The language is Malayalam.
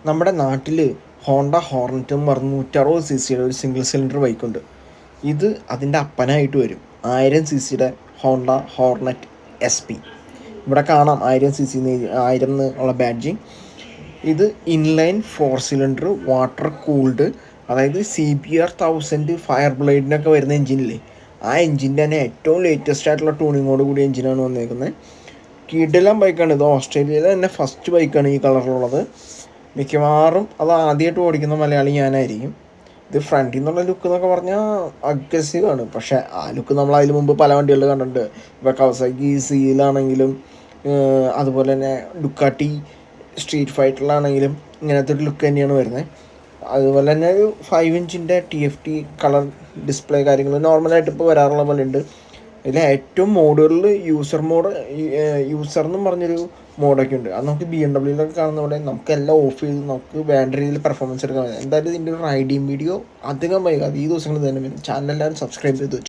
നമ്മുടെ നാട്ടിൽ ഹോണ്ട ഹോർണറ്റ് എന്ന് പറഞ്ഞ് 160 cc ഒരു സിംഗിൾ സിലിണ്ടർ ബൈക്കുണ്ട്. ഇത് അതിൻ്റെ അപ്പനായിട്ട് വരും. 1000 cc ഹോണ്ട ഹോർണറ്റ് SP. ഇവിടെ കാണാം 1000 cc 1000 എന്നുള്ള ബാഡ്ജിങ്. ഇത് ഇൻലൈൻ 4 സിലിണ്ടർ വാട്ടർ കൂൾഡ്, അതായത് CBR 1000 ഫയർ ബ്ലേഡിനൊക്കെ വരുന്ന എഞ്ചിനില്ലേ, ആ എഞ്ചിൻ്റെ തന്നെ ഏറ്റവും ലേറ്റസ്റ്റ് ആയിട്ടുള്ള ട്യൂണിങ്ങോട് കൂടിയ എഞ്ചിനാണ് വന്നേക്കുന്നത്. കിടിലൻ ബൈക്കാണ് ഇത്. ഓസ്ട്രേലിയയിലെ തന്നെ ഫസ്റ്റ് ബൈക്കാണ് ഈ കളറിലുള്ളത്. മിക്കവാറും അത് ആദ്യമായിട്ട് ഓടിക്കുന്ന മലയാളി ഞാനായിരിക്കും. ഇത് ഫ്രണ്ടിൽ നിന്നുള്ള ലുക്ക് എന്നൊക്കെ പറഞ്ഞാൽ അഗ്രസീവാണ്. പക്ഷേ ആ ലുക്ക് നമ്മൾ അതിന് മുമ്പ് പല വണ്ടികളിൽ കണ്ടിട്ടുണ്ട്. ഇപ്പോൾ കവസാക്കി സീലാണെങ്കിലും അതുപോലെ തന്നെ ഡുക്കാട്ടി സ്ട്രീറ്റ് ഫൈറ്ററിലാണെങ്കിലും ഇങ്ങനത്തെ ഒരു ലുക്ക് തന്നെയാണ് വരുന്നത്. അതുപോലെ തന്നെ ഒരു 5 ഇഞ്ചിൻ്റെ TFT കളർ ഡിസ്പ്ലേ കാര്യങ്ങൾ നോർമലായിട്ട് ഇപ്പോൾ വരാറുള്ള പോലെ ഉണ്ട്. ഇതിൽ ഏറ്റവും മോഡുകളിൽ യൂസർ എന്നും പറഞ്ഞൊരു മോഡൊക്കെ ഉണ്ട്. അത് നമുക്ക് BMW കാണുന്ന പോലെ നമുക്ക് എല്ലാം ഓഫ് ചെയ്ത് നമുക്ക് വേണ്ട രീതിയിൽ പെർഫോമൻസ് എടുക്കാൻ പറ്റും. എന്തായാലും ഇതിൻ്റെ ഒരു റൈഡിങ് വീഡിയോ അധികം വൈകാതെ ഈ ദിവസങ്ങളിൽ തന്നെ വരും. ചാനൽ എല്ലാവരും സബ്സ്ക്രൈബ് ചെയ്ത് വെച്ചു.